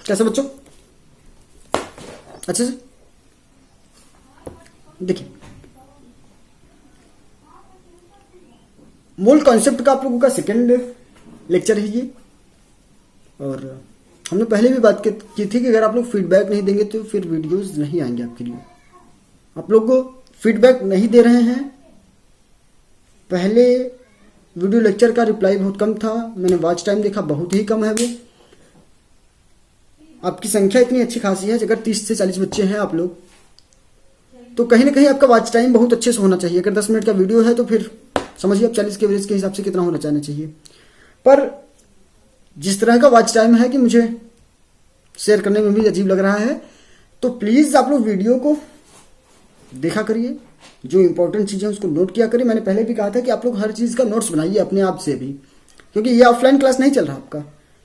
कैसे बच्चों? अच्छे से देखिए, मोल कॉन्सेप्ट का आप लोगों का सेकंड लेक्चर है ये। और हमने पहले भी बात की थी कि अगर आप लोग फीडबैक नहीं देंगे तो फिर वीडियोस नहीं आएंगे आपके लिए। आप लोग को फीडबैक नहीं दे रहे हैं। पहले वीडियो लेक्चर का रिप्लाई बहुत कम था, मैंने वॉच टाइम देखा बहुत ही कम है वो। आपकी संख्या इतनी अच्छी खासी है, अगर 30 से 40 बच्चे हैं आप लोग, तो कहीं ना कहीं आपका वॉच टाइम बहुत अच्छे से होना चाहिए। अगर 10 मिनट का वीडियो है तो फिर समझिए आप 40 के एवरेज के हिसाब से कितना होना चाहिए चाहिए। पर जिस तरह का वॉच टाइम है कि मुझे शेयर करने में भी अजीब लग रहा है, तो प्लीज आप लोग वीडियो को देखा करिए, जो इंपॉर्टेंट चीजें उसको नोट किया करिए। मैंने पहले भी कहा था कि आप लोग हर चीज का नोट्स बनाइए अपने आप से भी, क्योंकि ये ऑफलाइन क्लास नहीं चल रहा आपका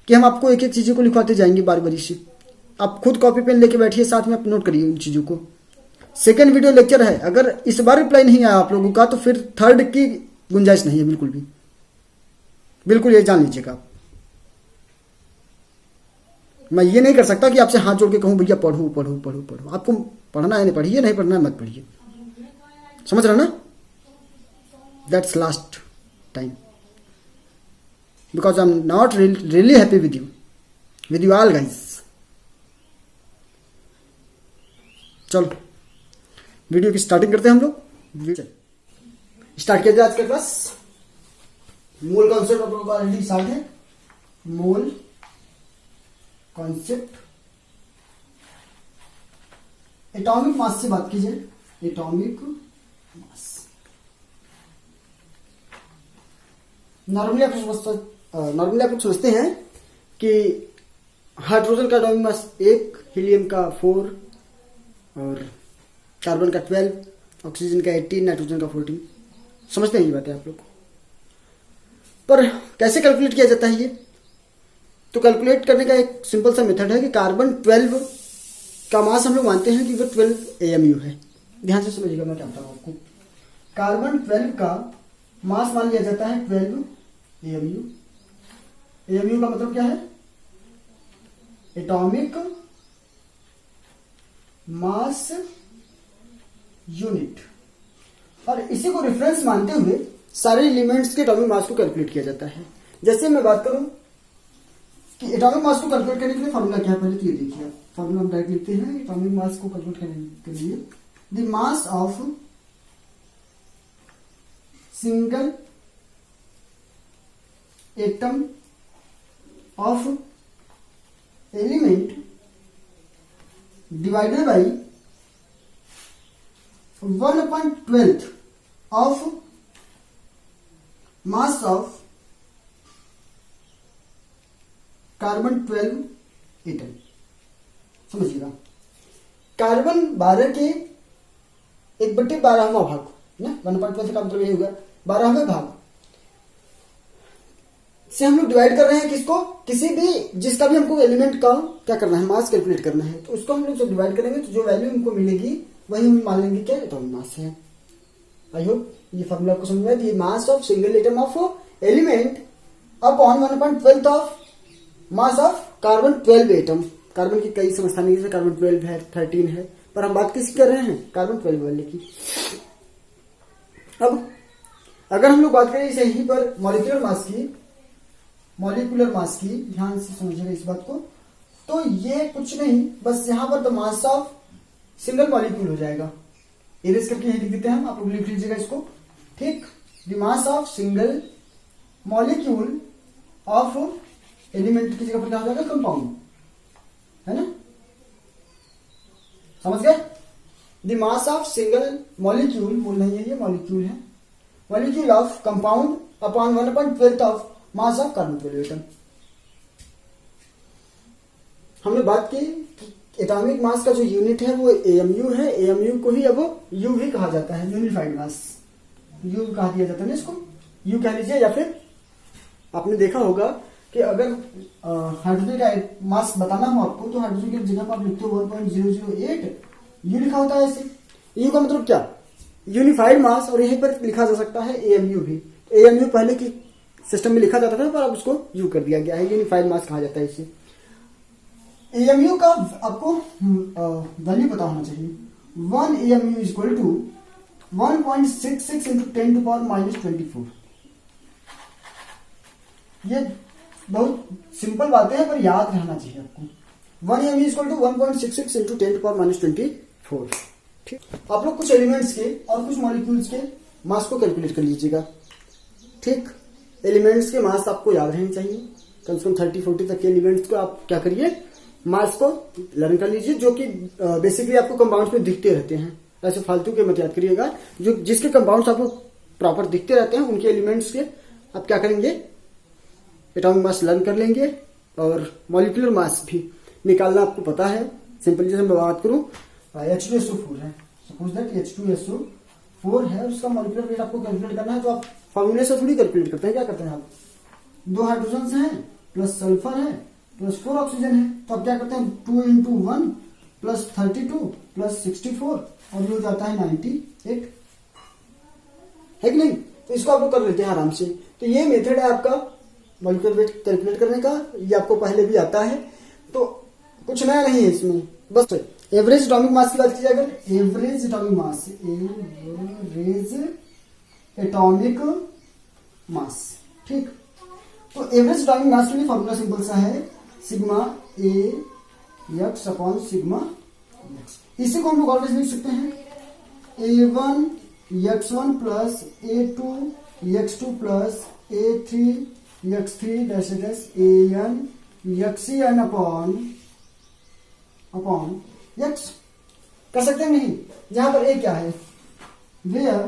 कि हम आपको एक एक चीजों को लिखवाते जाएंगे बारी बारी से। आप खुद कॉपी पेन लेके बैठिए, साथ में आप नोट करिए उन चीजों को। सेकेंड वीडियो लेक्चर है, अगर इस बार रिप्लाई नहीं आया आप लोगों का तो फिर थर्ड की गुंजाइश नहीं है बिल्कुल भी, बिल्कुल ये जान लीजिएगा आप। मैं ये नहीं कर सकता कि आपसे हाथ जोड़ के कहूं भैया पढ़ो पढ़ो पढ़ो पढ़ो। आपको पढ़ना है नहीं पढ़िए, नहीं पढ़ना है मत पढ़िए। समझ रहे हो ना? That's last time, because I am not really happy with you all guys. चलो वीडियो की स्टार्टिंग करते हैं हम लोग। स्टार्ट किया जाए आज का क्लास। मोल कॉन्सेप्ट आप लोगों का ऑलरेडी स्टार्ट है। मोल कॉन्सेप्ट, एटॉमिक मास से बात कीजिए। एटॉमिक मास नॉर्मली आप लोग सोचते हैं कि हाइड्रोजन का एटॉमिक मास 1, हीलियम का 4 और कार्बन का 12, ऑक्सीजन का 18, नाइट्रोजन का 14। समझते हैं ये बातें आप लोग। पर कैसे कैलकुलेट किया जाता है ये? तो कैलकुलेट करने का एक सिंपल सा मेथड है कि कार्बन 12 का मास हम लोग मानते हैं कि वो 12 AMU है। ध्यान से समझिएगा मैं क्या बता रहा हूं आपको। कार्बन 12 का मास मान लिया जाता है 12 AMU। AMU का मतलब क्या है? Atomic mass unit. और इसी को रेफरेंस मानते हुए सारे एलिमेंट्स के एटॉमिक मास को कैलकुलेट किया जाता है। जैसे मैं बात करूं कि एटॉमिक मास को कैलकुलेट करने के लिए फॉर्मूला क्या है, पहले तो ये देखिए आप। फॉर्मूला हम डायरेक्ट लिखते हैं एटॉमिक मास को कैलकुलेट करने के लिए। The mass of single atom of element divided by 1/12 of mass of carbon 12 atom. समझिएगा, कार्बन 12 के 1/12वां भाग ना, 1/12 का मतलब यही होगा 12वें भाग से हम लोग डिवाइड कर रहे हैं किसको? किसी भी जिसका भी हमको एलिमेंट का क्या करना है, मास कैलकुलेट करना है। तो उसको हम लोग जब डिवाइड करेंगे तो जो वैल्यू हमको मिलेगी वही हम मान लेंगे क्या एटॉमिक मास है। आई होप ये फॉर्मूला आपको समझ में आया। मास of single atom of element upon 1/12 of mass of carbon 12 atom. Carbon की कई समस्थानिक जैसे कार्बन 12 है, 13 है, पर हम बात किसकी कर रहे हैं? कार्बन 12 वाले की। अब अगर हम लोग बात करें इसे यहीं पर मॉलिक्यूलर मास की, ध्यान से समझिएगा इस बात को। तो ये कुछ नहीं, बस यहां पर the mass of single molecule हो जाएगा। इरेज करके यही लिख देते हैं हम, आप लोग लिख लीजिएगा इसको। ठीक, the mass of single molecule of element की जगह पर क्या हो जाएगा? कंपाउंड, है ना? समझ गए? The mass of single molecule, mole नहीं है ये, मॉलिक्यूल है। Molecule of compound upon 1/12 of mass of carbon 12 atom. हमने बात की एटॉमिक मास का जो यूनिट है वो AMU है। AMU को ही अब U भी कहा जाता है, यूनिफाइड मास। U कहा दिया जाता है ना इसको, U कह लीजिए। या फिर आपने देखा होगा कि अगर हाइड्रोजन का मास बताना हो आपको, तो हाइड्रोजन की जगह पर आप लिखते हो 1.008, U लिखा होता है ऐसे। U का मतलब क्या? यूनिफाइड मास। और यहीं पर लिखा जा सकता है AMU भी। AMU पहले की सिस्टम में लिखा जाता था, पर अब उसको U कर दिया गया है, यूनिफाइड मास कहा जाता है इसे। AMU का आपको वैल्यू पता होना चाहिए। 1 AMU is equal to 1.66 into 10 to power minus 24। ये बहुत सिंपल बातें हैं पर याद रहना चाहिए आपको। 1 AMU is equal to 1.66 into 10 to power minus 24। ठीक, आप लोग कुछ एलिमेंट्स के और कुछ मॉलिक्यूल्स के मास को कैलकुलेट कर लीजिएगा। ठीक, एलिमेंट्स के मास आपको याद रहने चाहिए। कम से कम 30-40 तक के एलिमेंट्स को आप क्या करिए, मास को लर्न कर लीजिए, जो कि बेसिकली आपको कंपाउंड्स में दिखते रहते हैं। ऐसे फालतू के मत याद करिएगा। जो जिसके कंपाउंड्स आपको प्रॉपर दिखते रहते हैं उनके एलिमेंट्स के आप क्या करेंगे, एटॉमिक मास लर्न कर लेंगे और मॉलिक्यूलर मास भी निकालना आपको पता है। सिंपली जैसे मैं बात करूं, H2SO4 है, सपोज दैट H2SO4 है, उसका मॉलिक्यूलर वेट आपको कैलकुलेट करना है। तो आप फॉर्मूले से थोड़ी कैलकुलेट करते हैं, क्या करते हैं आप, 2 हाइड्रोजन हैं प्लस सल्फर है प्लस 4 ऑक्सीजन है, तो आप क्या करते हैं 2 इंटू 1 प्लस 32 प्लस 64 और ये हो जाता है 98, है कि नहीं। तो इसको आप लोग कर लेते हैं आराम से। तो ये मेथड है आपका मॉलिक्यूलर वेट कैलकुलेट करने का, ये आपको पहले भी आता है, तो कुछ नया नहीं है इसमें। बस एवरेज एटॉमिक मास की बात की जाए, अगर average atomic mass, average atomic mass, ठीक, तो एवरेज एटॉमिक मास के लिए फॉर्मूला सिंपल सा है, सिग्मा ए एक्स अपॉन सिग्मा एक्स। इसी को हम लोग ऑलवेज लिख सकते हैं A1 x1 plus A2 x2 plus A3 x3 dash dash AN xN upon x। कर सकते हैं नहीं, जहां पर A क्या है, where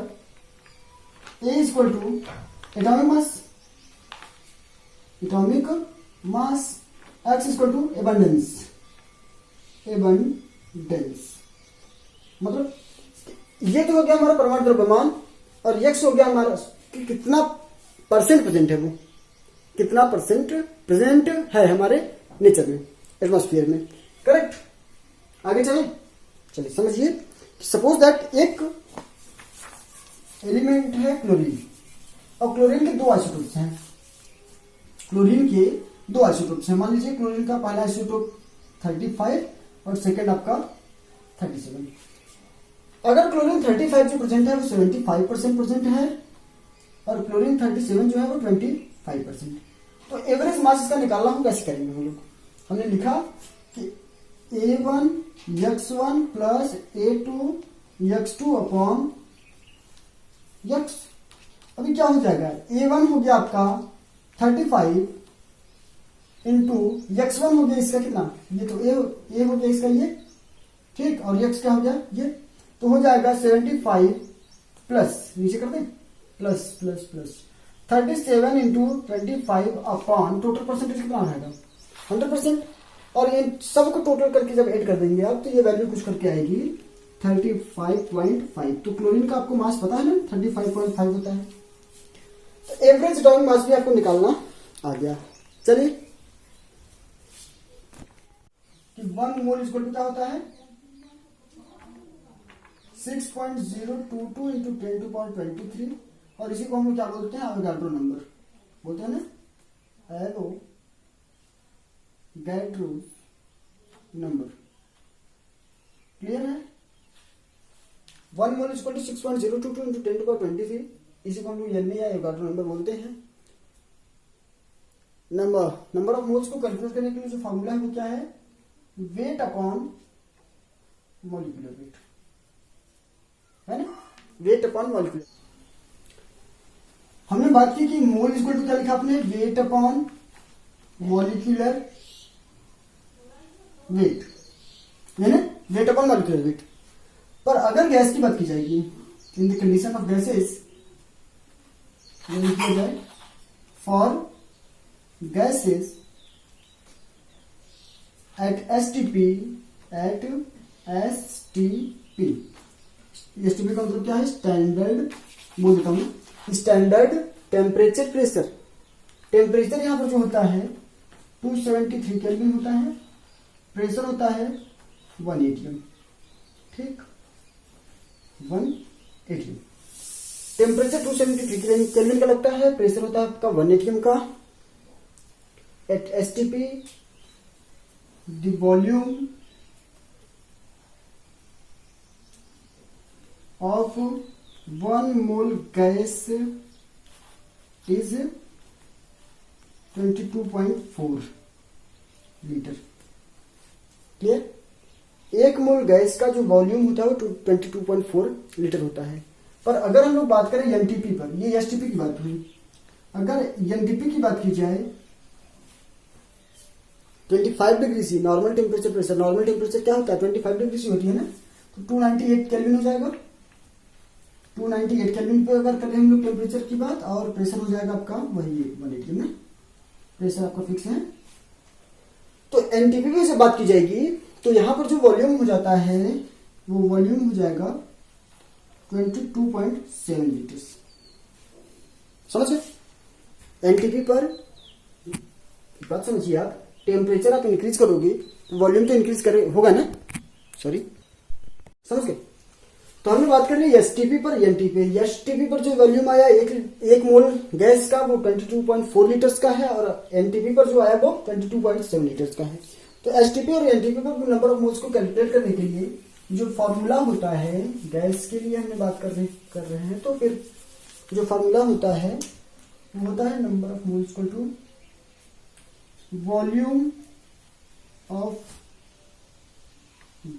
A is equal to atomic mass, x is equal to abundance, मतलब ये तो हो गया हमारा परमाणु द्रव्यमान और x हो गया हमारा कि कितना परसेंट प्रेजेंट है, वो कितना परसेंट प्रेजेंट है हमारे नेचर में, एटमॉस्फेयर में। करेक्ट, आगे चलिए समझिए। सपोज दैट एक एलिमेंट है क्लोरीन, और क्लोरीन के 2 आइसोटोप्स हैं। क्लोरीन के 2 आइसोटोप्स हैं। मान लीजिए क्लोरीन का पहला आइसोटोप 35 और सेकेंड आपका 37। अगर क्लोरीन 35 जो प्रेजेंट है वो 75% प्रेजेंट है और क्लोरीन 37 जो है वो 25%। तो एवरेज मास इसका निकालना हम कैसे करेंगे हम लोग, हमने लिखा कि A1 x1 plus A2 x2 upon x। अभी क्या हो जाएगा, A1 हो गया आपका 35 इंटू x1 हो गया इसका कितना, ये तो A हो गया इसका ये, ठीक, और x क्या हो गया ये, तो हो जाएगा 75 प्लस, नीचे कर दें, plus plus plus 37 into 25 upon total percentage कितना आएगा 100%। और ये सबको टोटल करके जब ऐड कर देंगे आप तो ये वैल्यू कुछ करके आएगी 35.5। तो क्लोरीन का आपको मास पता है ना 35.5 होता है। तो एवरेज एटॉमिक मास भी आपको निकालना आ गया। चलिए कि 1 मोल इक्वल टू क्या होता है 6.022 इंटू 10 टू पावर 23, और इसी को हम क्या बोलते हैं, एवोगाड्रो नंबर बोलते हैं ना, एवोगाड्रो नंबर। क्लियर है। 1 mole equal to 6.022 into 10 to power 23, इसी को हम लोग एन या एवोगाड्रो नंबर बोलते हैं। नंबर ऑफ मोल्स को कैलकुलेट करने के लिए जो फॉर्मूला है वो क्या है, वेट अपॉन मॉलिक्यूलर वेट, है ना, वेट अपॉन मॉलिक्यूलर। हमने बात की कि मोल इक्वल टू क्या लिखा आपने, वेट अपॉन मॉलिक्यूलर वेट, है ना, वेट अपॉन मॉलिक्यूलर वेट। पर अगर गैस की बात की जाएगी, in the condition of gases, ये लिख लिया जाए for gases at STP, STP का मतलब क्या है, स्टैंडर्ड, बोल देता हूं, स्टैंडर्ड टेम्परेचर प्रेशर। टेम्परेचर यहां पर जो होता है 273 केल्विन होता है, प्रेशर होता है 1 atm, ठीक, 1 atm। टेम्परेचर 273 केल्विन का लगता है, प्रेशर होता है आपका 1 atm का। At STP the volume of 1 mole gas is 22.4 litre. Clear? 1 mole gas का जो वॉल्यूम होता है वो 22.4 लीटर होता है। पर अगर हम लोग बात करें एनटीपी पर, ये एसटीपी की बात हुई, अगर एनटीपी की बात की जाए 25 degree C normal temperature pressure, normal temperature क्या होता है 25 डिग्री सी होती है ना, तो 298 केल्विन हो जाएगा। 298 केल्विन पे अगर करें हम लोग टेम्परेचर की बात, और प्रेशर हो जाएगा आपका वही 180 में, प्रेशर आपका फिक्स है। तो एनटीपी से बात की जाएगी तो यहां पर जो वॉल्यूम हो जाता है वो वॉल्यूम हो जाएगा 22.7 लीटर। समझ गए? एनटीपी पर बात समझिए आप, टेम्परेचर आप इंक्रीज करोगे तो वॉल्यूम तो इंक्रीज करे होगा ना, सॉरी, समझ गए? तो हमने बात कर ली एसटीपी पर, एनटीपी। एसटीपी पर जो वॉल्यूम आया एक मोल गैस का वो 22.4 लीटर्स का है, और एनटीपी पर जो आया वो 22.7 लीटर्स का है। तो एसटीपी और एनटीपी पर नंबर ऑफ मोल्स को कैलकुलेट करने के लिए जो फॉर्मूला होता है, गैस के लिए हमने बात कर रहे हैं, तो फिर जो फॉर्मूला होता है वो होता है number of moles equal to volume of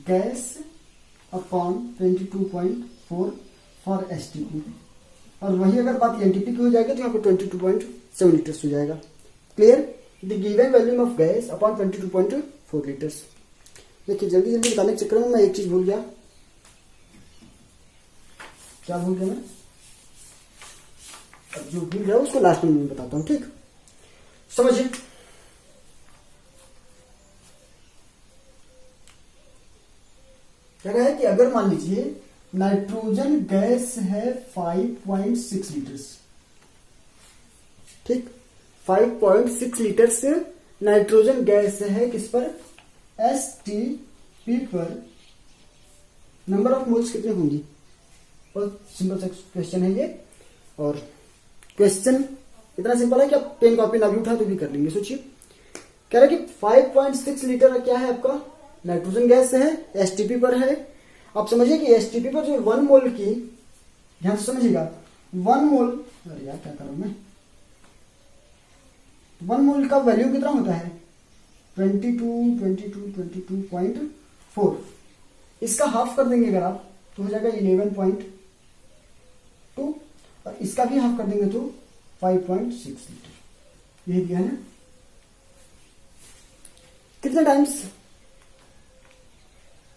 gas upon 22.4 for STP. और वही अगर बात एनटीपी की हो जाएगी तो यहाँ पे 22.7 लीटर्स हो जाएगा। Clear? The given volume of gas upon 22.4 litres. देखिए जल्दी जल्दी बताने के चक्कर में मैं एक चीज भूल गया। क्या भूल गया मैं? अब जो भूल गया उसको लास्ट में मैं बताता हूँ, ठीक? समझिए, क्या है कि अगर मान लीजिए नाइट्रोजन गैस है 5.6 लीटर्स, ठीक, 5.6 लीटर्स नाइट्रोजन गैस है किस पर, एसटीपी पर। नंबर ऑफ मोल्स कितने होंगी? बहुत सिंपल सा क्वेश्चन है ये, और क्वेश्चन इतना सिंपल है कि आप पेन कॉपी ना भी उठा तो भी कर लेंगे। सोचिए, कह रहा है कि 5.6 लीटर क्या है आपका, नाइट्रोजन गैस है, एसटीपी पर है। आप समझिए कि एसटीपी पर जो 1 मोल की, ध्यान से समझिएगा, 1 मोल, अरे यार क्या करूं मैं, 1 मोल का वैल्यू कितना होता है 22.4। इसका हाफ कर देंगे अगर आप तो हो जाएगा 11.2, और इसका भी हाफ कर देंगे तो 5.6 लीटर। यही दिया है ना। कितने टाइम्स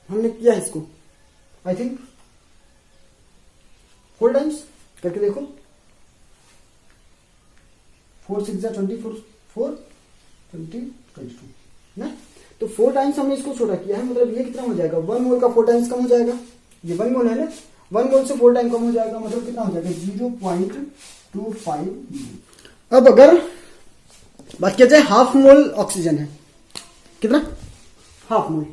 हमने किया है इसको, आई थिंक 4 टाइम्स करके देखो। 4 6 24, 4 20 22 ना, तो 4 टाइम्स हमने इसको छोटा किया है, मतलब ये कितना हो जाएगा, 1 मोल का 4 टाइम्स कम हो जाएगा। ये 1 मोल है ना, 1 मोल से 4 टाइम कम हो जाएगा, मतलब कितना हो जाएगा 0.25। अब अगर बात किया जाए हाफ मोल ऑक्सीजन है, कितना, हाफ मोल,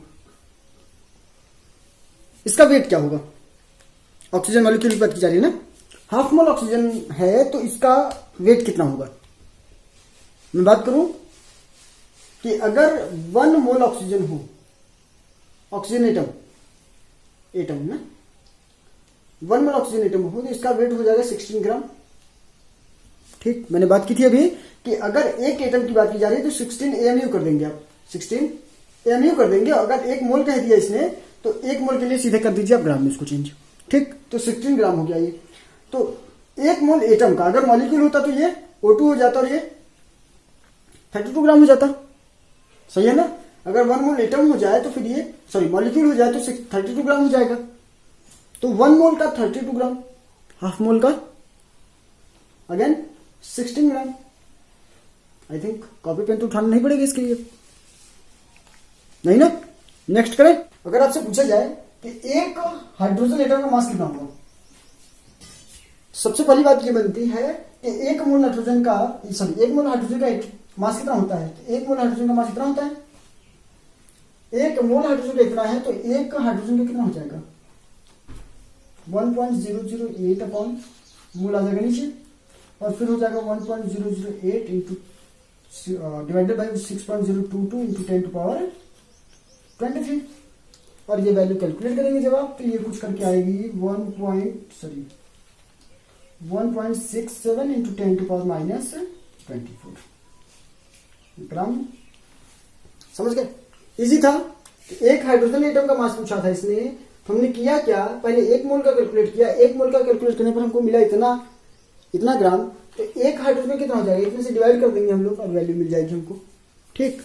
इसका वेट क्या होगा, ऑक्सीजन मॉलिक्यूल की बात की जा रही है ना, हाफ मोल ऑक्सीजन है तो इसका वेट कितना होगा। मैं बात करूं कि अगर 1 मोल ऑक्सीजन हो, ऑक्सीजन एटम ना, 1 मोल ऑक्सीजन एटम हो तो इसका वेट हो जाएगा 16 ग्राम। ठीक, मैंने बात की थी अभी कि अगर एक एटम की बात की जा रही है तो 16 एमयू कर देंगे आप, 16 एमयू कर देंगे। अगर 1 मोल कह दिया इसने तो 1 मोल के लिए सीधे कर दीजिए आप ग्राम में इसको चेंज, ठीक, तो 16 ग्राम हो गया ये। तो 1 मोल एटम का अगर मॉलिक्यूल होता तो ये O2 हो जाता और ये 32 ग्राम हो जाता, सही है ना। अगर 1 मोल एटम हो जाए तो फिर ये, सॉरी, मॉलिक्यूल हो जाए तो 32 ग्राम हो जाएगा। तो 1 मोल का 32 ग्राम, हाफ मोल का again 16 gram. I think copy pen तो उठाना नहीं पड़ेगा इसके लिए, नहीं ना। नेक्स्ट करें, अगर आपसे पूछा जाए कि एक हाइड्रोजन एटम का मास कितना होगा, सबसे पहली बात ये बनती है कि 1 मोल नाइट्रोजन का, सॉरी, 1 मोल हाइड्रोजन का मास कितना होता है, तो 1 मोल हाइड्रोजन का मास कितना होता है, 1 मोल हाइड्रोजन का इतना है तो 1 हाइड्रोजन का कितना हो जाएगा 1.008 अपॉन मोल आ जाएगा नीचे, और फिर हो जाएगा 1.008 into divided by 6.022 into 10 to power 23 और ये वैल्यू कैलकुलेट करेंगे जब आप तो ये कुछ करके आएगी 1.67 इंटू 10⁻⁻24 ग्राम। समझ गए? इजी था। एक हाइड्रोजन एटम का मास पूछा था इसने, तो हमने किया क्या, पहले 1 मोल का कैलकुलेट किया। 1 मोल का कैलकुलेट करने पर हमको मिला इतना ग्राम। तो एक हाइड्रोजन कितना हो जाएगा, इतने से डिवाइड कर देंगे हम लोग और वैल्यू मिल जाएगी हमको। ठीक।